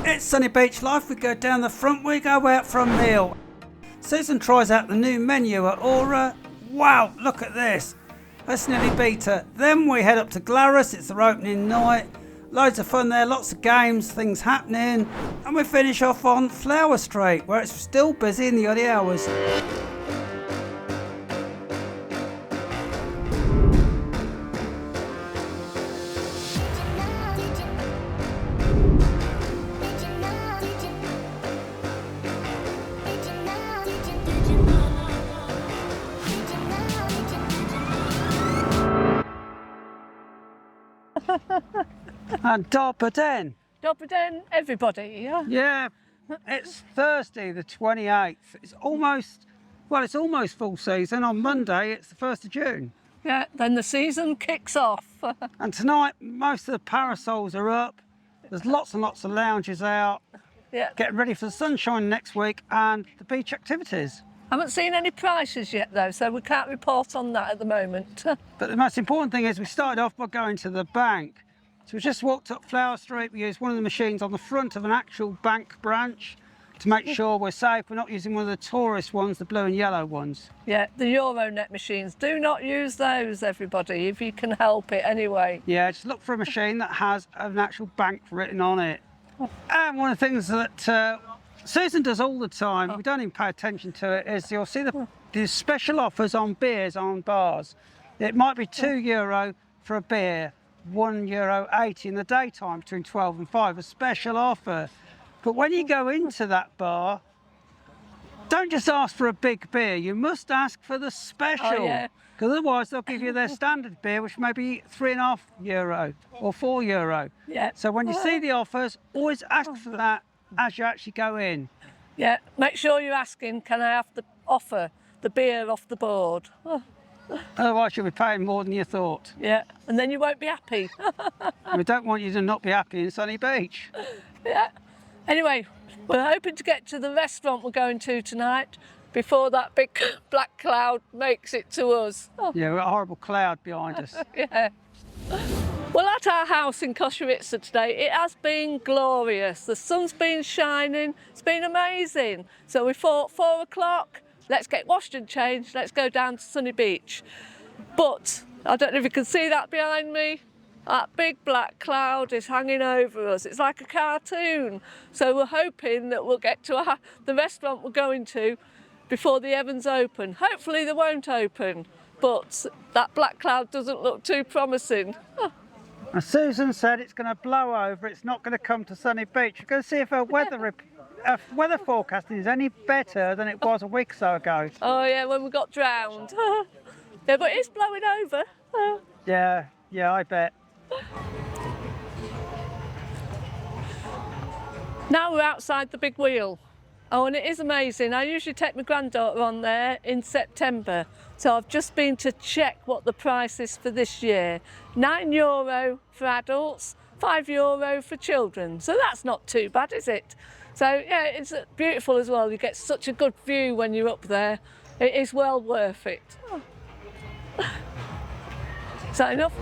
It's Sunny Beach Life. We go down the front, we go out for a meal. Susan tries out the new menu at Aura. Wow, look at this. Let's nearly beat her. Then we head up to Glarus, it's their opening night. Loads of fun there, lots of games, things happening. And we finish off on Flower Street, where it's still busy in the early hours. And Doppenden. Doppenden, everybody, yeah? Yeah, it's Thursday the 28th. It's almost full season. On Monday, it's the 1st of June. Yeah, then the season kicks off. And tonight, most of the parasols are up. There's lots and lots of lounges out. Yeah. Getting ready for the sunshine next week and the beach activities. Haven't seen any prices yet though, so we can't report on that at the moment. But the most important thing is we started off by going to the bank. So we just walked up Flower Street. We used one of the machines on the front of an actual bank branch to make sure we're safe. We're not using one of the tourist ones, the blue and yellow ones. Yeah, the Euronet machines. Do not use those, everybody, if you can help it anyway. Yeah, just look for a machine that has an actual bank written on it. And one of the things that Susan does all the time, we don't even pay attention to it, is you'll see the special offers on beers on bars. It might be €2 for a beer, €1.80 in the daytime between 12 and 5, a special offer. But when you go into that bar, don't just ask for a big beer, you must ask for the special. Oh, yeah. Because otherwise they'll give you their standard beer, which may be €3.50 or €4. Yeah. So when you see the offers, always ask for that as you actually go in. Yeah, make sure you're asking, can I have the beer off the board? Otherwise you'll be paying more than you thought. Yeah, and then you won't be happy. We don't want you to not be happy in Sunny Beach. Yeah. Anyway, we're hoping to get to the restaurant we're going to tonight before that big black cloud makes it to us. Yeah, we've got a horrible cloud behind us. Yeah. Well, at our house in Košarica today, it has been glorious. The sun's been shining, it's been amazing. So we thought 4 o'clock, let's get washed and changed, let's go down to Sunny Beach. But I don't know if you can see that behind me. That big black cloud is hanging over us. It's like a cartoon. So we're hoping that we'll get to the restaurant we're going to before the Evans open. Hopefully they won't open, but that black cloud doesn't look too promising. And Susan said it's going to blow over, it's not going to come to Sunny Beach. We're going to see if her weather forecasting is any better than it was a week or so ago. Oh yeah, when we got drowned. Yeah, but it's blowing over. Yeah, I bet. Now we're outside the big wheel. Oh, and it is amazing. I usually take my granddaughter on there in September. So I've just been to check what the price is for this year. €9 for adults, €5 for children. So that's not too bad, is it? So yeah, it's beautiful as well. You get such a good view when you're up there. It is well worth it. Oh. Is that enough?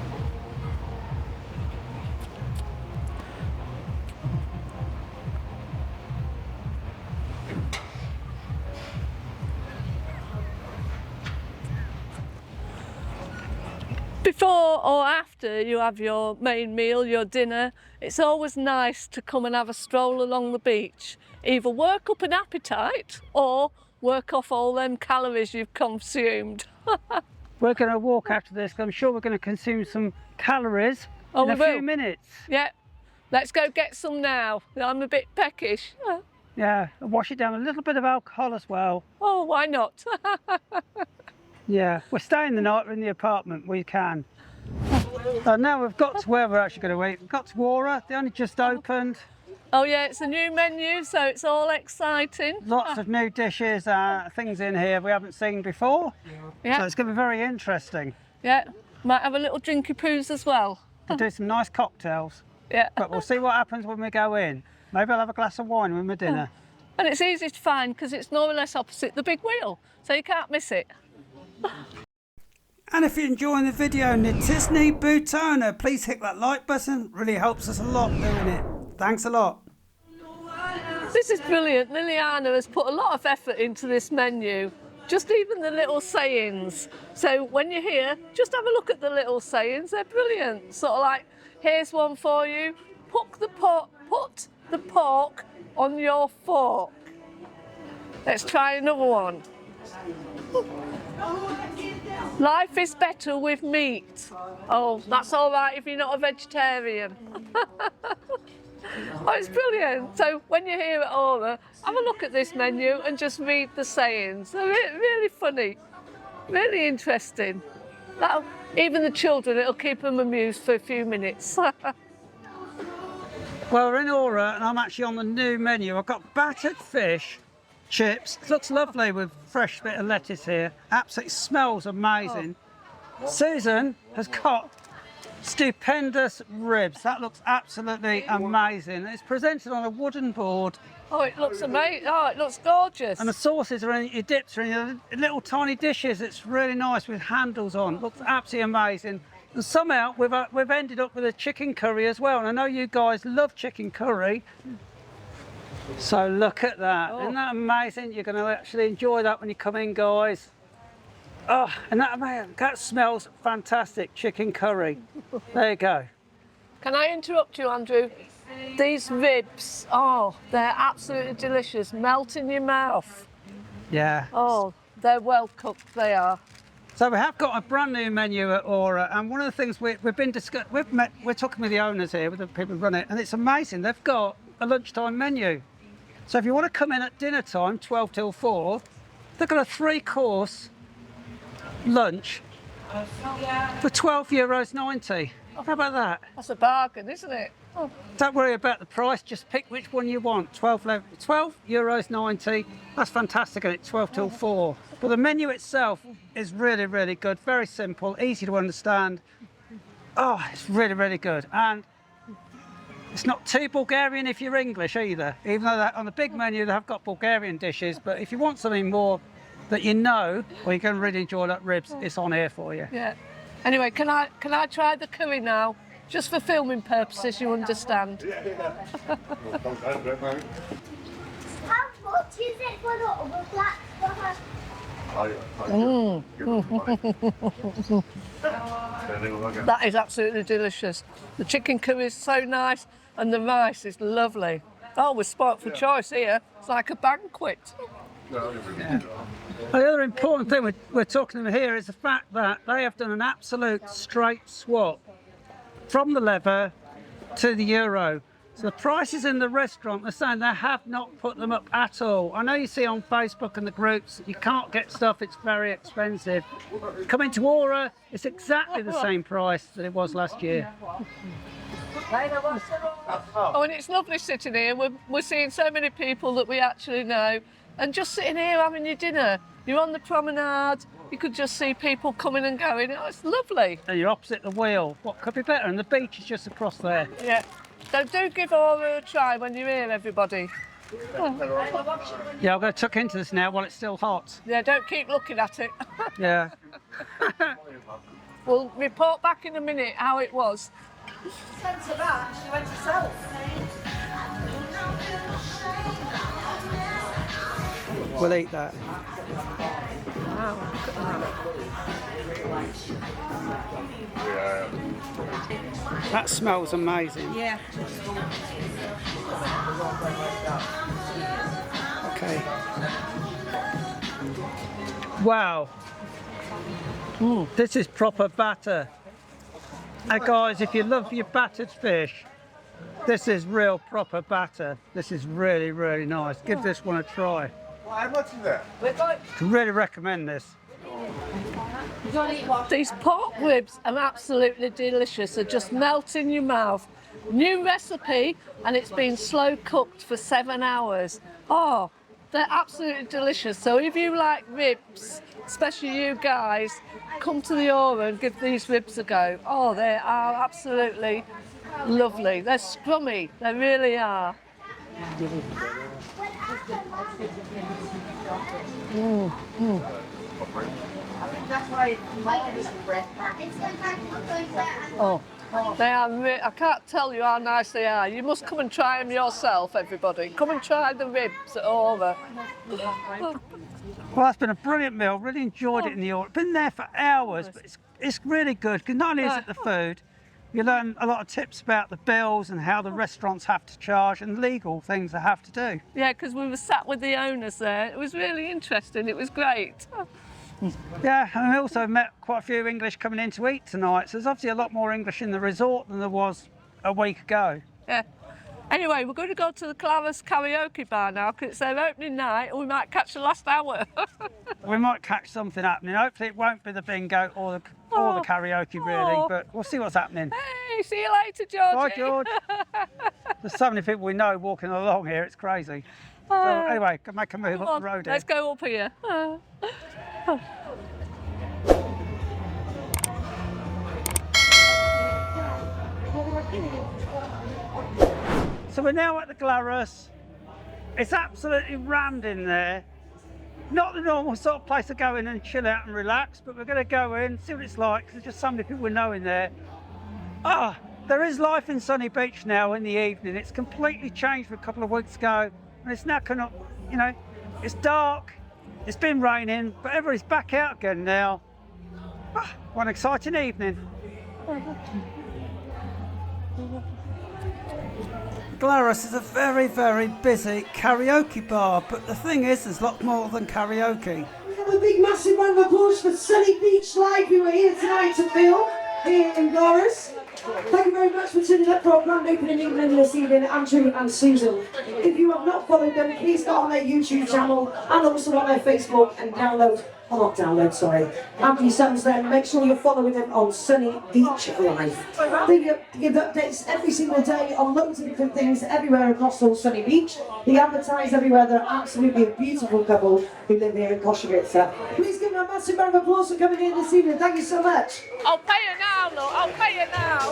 Before or after you have your main meal, your dinner, it's always nice to come and have a stroll along the beach. Either work up an appetite or work off all them calories you've consumed. We're going to walk after this, because I'm sure we're going to consume some calories in a few minutes. Yeah, let's go get some now. I'm a bit peckish. Yeah, and wash it down with a little bit of alcohol as well. Oh, why not? Yeah, we're staying the night in the apartment, we can. So now we've got to where we're actually going to eat. We've got to Aura, they only just opened. Oh yeah, it's a new menu, so it's all exciting. Lots of new dishes, things in here we haven't seen before. Yeah. So it's going to be very interesting. Yeah, might have a little drinky poos as well. We'll do some nice cocktails. Yeah. But we'll see what happens when we go in. Maybe I'll have a glass of wine with my dinner. And it's easy to find because it's more or less opposite the big wheel, so you can't miss it. And if you're enjoying the video, Natisni Butona, please hit that like button. Really helps us a lot doing it. Thanks a lot. This is brilliant. Liliana has put a lot of effort into this menu. Just even the little sayings. So when you're here, just have a look at the little sayings. They're brilliant. Sort of like, here's one for you. Put the pork on your fork. Let's try another one. Life is better with meat. Oh, that's all right if you're not a vegetarian. Oh, it's brilliant. So when you're here at Aura, have a look at this menu and just read the sayings. They're really funny, really interesting. Even the children, it'll keep them amused for a few minutes. Well, we're in Aura and I'm actually on the new menu. I've got battered fish, chips. It looks lovely with fresh bit of lettuce here. Absolutely smells amazing. Oh. Susan has got stupendous ribs. That looks absolutely amazing. It's presented on a wooden board. Oh, it looks amazing. Oh, it looks gorgeous. And the sauces are in your dips are in your little tiny dishes. It's really nice with handles on. Looks absolutely amazing. And somehow we've ended up with a chicken curry as well. And I know you guys love chicken curry. So look at that. Oh. Isn't that amazing? You're going to actually enjoy that when you come in, guys. Oh, and that smells fantastic, chicken curry. There you go. Can I interrupt you, Andrew? These ribs, oh, they're absolutely delicious. Melt in your mouth. Yeah. Oh, they're well cooked, they are. So we have got a brand new menu at Aura, and one of the things we're talking with the owners here, with the people who run it, and it's amazing. They've got a lunchtime menu. So if you want to come in at dinner time, 12 till 4, they've got a 3-course lunch for €12.90. How about that? That's a bargain, isn't it? Oh. Don't worry about the price, just pick which one you want. €12.90. That's fantastic, and it's 12 till 4. But the menu itself is really, really good. Very simple, easy to understand. Oh, it's really, really good. And it's not too Bulgarian if you're English either. Even though on the big menu they have got Bulgarian dishes, but if you want something more that you know, or you're going to really enjoy that ribs, it's on here for you. Yeah. Anyway, can I try the curry now? Just for filming purposes, you understand. How much is it for the other black stuff? That is absolutely delicious. The chicken curry is so nice and the rice is lovely. Oh, we're spoilt for choice here. It's like a banquet. Yeah. The other important thing we're talking about here is the fact that they have done an absolute straight swap from the lever to the euro. So the prices in the restaurant, they're saying they have not put them up at all. I know you see on Facebook and the groups, you can't get stuff, it's very expensive. Coming to Aura, it's exactly the same price that it was last year. Oh, and it's lovely sitting here. We're seeing so many people that we actually know. And just sitting here having your dinner. You're on the promenade, you could just see people coming and going. Oh, it's lovely. And you're opposite the wheel. What could be better? And the beach is just across there. Yeah. So do give Aura a try when you're here, everybody. Oh. Yeah, I'm going to tuck into this now while it's still hot. Yeah, don't keep looking at it. Yeah. We'll report back in a minute how it was. Sent her back, she went herself. We'll eat that. Wow, look at that. That smells amazing. Yeah. Okay. Wow. This is proper batter. Hey guys, if you love your battered fish, this is real proper batter. This is really, really nice. Give this one a try. How much is that? Can really recommend this. These pork ribs are absolutely delicious. They just melt in your mouth. New recipe, and it's been slow cooked for 7 hours. Oh, they're absolutely delicious. So if you like ribs, especially you guys, come to the Aura and give these ribs a go. Oh, they are absolutely lovely. They're scrummy. They really are. That's why Oh, They are. I can't tell you how nice they are. You must come and try them yourself, everybody. Come and try the ribs at Over. Well, that's been a brilliant meal. Really enjoyed it in the autumn. Been there for hours, but it's really good. Because not only is it the food, you learn a lot of tips about the bills and how the restaurants have to charge and legal things they have to do. Yeah, because we were sat with the owners there. It was really interesting. It was great. Yeah, and we also met quite a few English coming in to eat tonight. So there's obviously a lot more English in the resort than there was a week ago. Yeah. Anyway, we're going to go to the Glarus Karaoke Bar now because it's their opening night and we might catch the last hour. We might catch something happening. Hopefully it won't be the bingo or the karaoke really, but we'll see what's happening. Hey, see you later, Georgie. Bye, George. There's so many people we know walking along here, it's crazy. So anyway, can make a move up the road here. Let's go up here. So we're now at the Glarus. It's absolutely rammed in there. Not the normal sort of place to go in and chill out and relax, but we're going to go in, see what it's like, because there's just so many people we know in there. There is life in Sunny Beach now in the evening. It's completely changed from a couple of weeks ago, and it's now kind of, it's dark, it's been raining, but everybody's back out again now. What an exciting evening. Glarus is a very, very busy karaoke bar, but the thing is, there's a lot more than karaoke. We have a big, massive round of applause for Sunny Beach Live, who are here tonight to film here in Glarus. Thank you very much for tuning up for our grand opening in England this evening, Andrew and Susan. If you have not followed them, please go on their YouTube channel and also on their Facebook and add your sons there. Make sure you're following them on Sunny Beach Live. They give updates every single day on loads of different things everywhere across all Sunny Beach. They advertise everywhere. They're absolutely a beautiful couple who live here in Koszalice. Please give them a massive round of applause for coming in this evening. Thank you so much. I'll pay you now, look. I'll pay you now.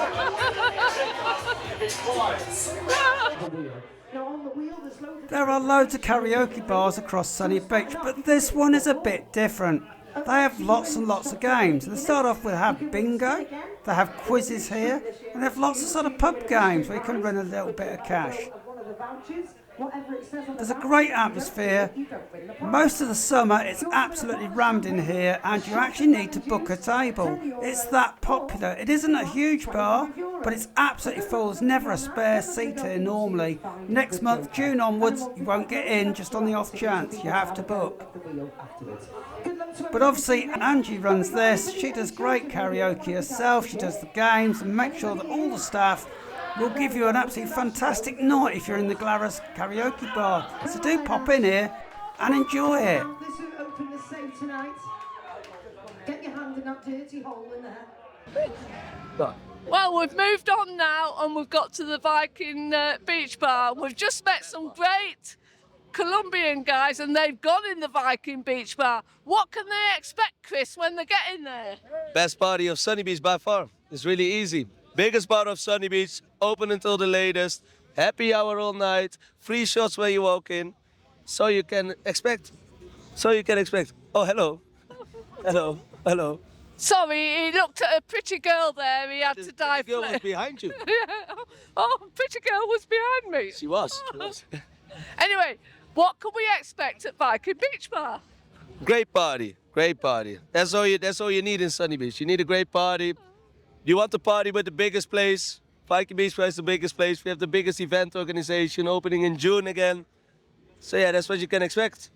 There are loads of karaoke bars across Sunny Beach, but this one is a bit different. They have lots and lots of games. They start off with bingo, they have quizzes here, and they have lots of sort of pub games where you can win a little bit of cash. There's a great atmosphere. Most of the summer it's absolutely rammed in here and you actually need to book a table. It's that popular. It isn't a huge bar, but it's absolutely full. There's never a spare seat here normally. Next month, June onwards, you won't get in just on the off chance. You have to book. But obviously Angie runs this. She does great karaoke herself. She does the games and makes sure that all the staff will give you an absolutely fantastic night if you're in the Glarus Karaoke Bar. So do pop in here and enjoy it. This will open the safe tonight. Get your hand in that dirty hole in there. Well, we've moved on now and we've got to the Viking Beach Bar. We've just met some great Colombian guys and they've gone in the Viking Beach Bar. What can they expect, Chris, when they get in there? Best party of Sunny Beach by far. It's really easy. Biggest bar of Sunny Beach, open until the latest, happy hour all night, free shots when you walk in. So you can expect. Oh, hello. Hello. Sorry, he looked at a pretty girl there, he had to dive. The girl was behind you. Oh, pretty girl was behind me. She was. Anyway, what can we expect at Viking Beach Bar? Great party. That's all you need in Sunny Beach. You need a great party. You want to party with the biggest place? Viking Beach is the biggest place. We have the biggest event organization opening in June again. So yeah, that's what you can expect.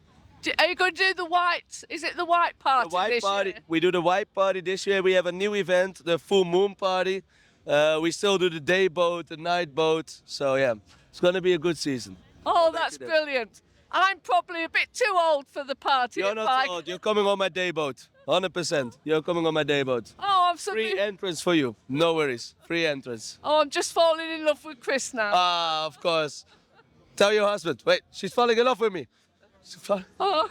Are you going to do the white? Is it the white party this year? We do the white party this year. We have a new event, the full moon party. We still do the day boat, the night boat. So yeah, it's going to be a good season. Oh, that's brilliant. I'm probably a bit too old for the party. You're not old. You're coming on my day boat. 100%. You're coming on my day boat. Oh, I'm so free entrance for you. No worries. Free entrance. Oh, I'm just falling in love with Chris now. Ah, of course. Tell your husband. Wait, she's falling in love with me. Oh.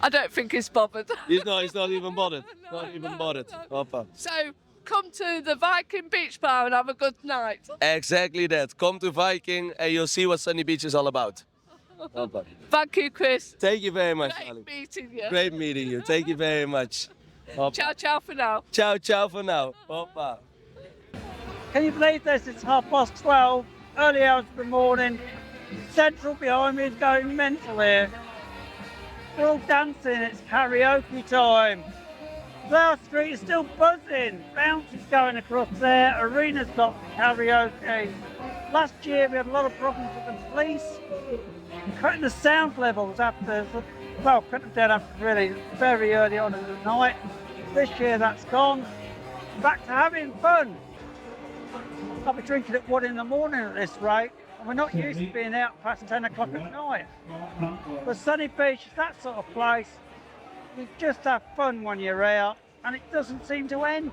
I don't think he's bothered. He's not even bothered. Not even bothered. No. So come to the Viking Beach Bar and have a good night. Exactly that. Come to Viking and you'll see what Sunny Beach is all about. Thank you, Chris. Thank you very much, Great Ali. meeting you. Great meeting you. Thank you very much. Ciao, ciao for now. Ciao for now. Hoppa. Can you believe this? It's 12:30, early hours of the morning. Central behind me is going mental here. We're all dancing, it's karaoke time. Flower Street is still buzzing. Bounce is going across there. Arena's got karaoke. Last year we had a lot of problems with the police cutting the sound levels after, well, cutting them down after really very early on in the night. This year that's gone. Back to having fun. I'll be drinking at 1 in the morning at this rate. And we're not used to being out past 10 o'clock at night. But Sunny Beach is that sort of place. You just have fun when you're out, and it doesn't seem to end.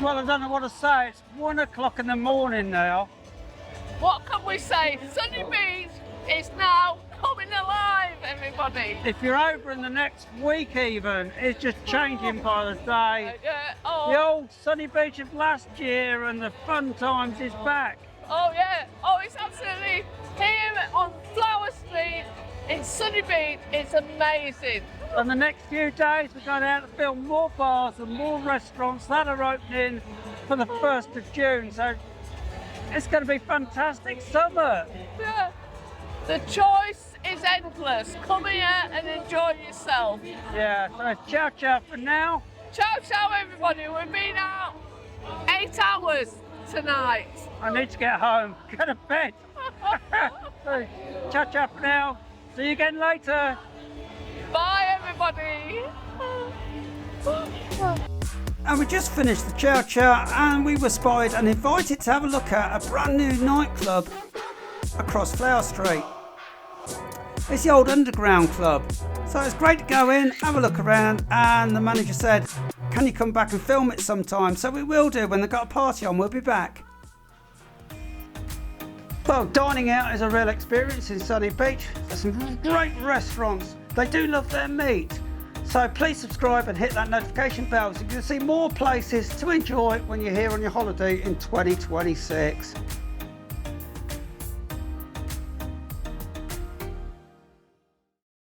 Well, I don't know what to say. It's 1 o'clock in the morning now. What can we say? Sunny Beach is now coming alive, everybody. If you're over in the next week even, it's just changing by the day. The old Sunny Beach of last year and the fun times is back. Oh yeah, oh it's absolutely here on Flower Street in Sunny Beach. It's amazing. And the next few days we're going out to film more bars and more restaurants that are opening for the 1st of June. So it's going to be fantastic summer. Yeah. The choice is endless. Come here and enjoy yourself. Yeah, so it's ciao ciao for now. Ciao ciao everybody. We've been out 8 hours tonight. I need to get home, go to bed. So, ciao ciao for now. See you again later. Bye everybody. And we just finished the chow chow and we were spotted and invited to have a look at a brand new nightclub across Flower Street. It's the old underground club. So it's great to go in, have a look around, and the manager said, can you come back and film it sometime? So we will do. When they've got a party on, we'll be back. Well, dining out is a real experience in Sunny Beach. There's some great restaurants. They do love their meat. So please subscribe and hit that notification bell so you can see more places to enjoy when you're here on your holiday in 2026.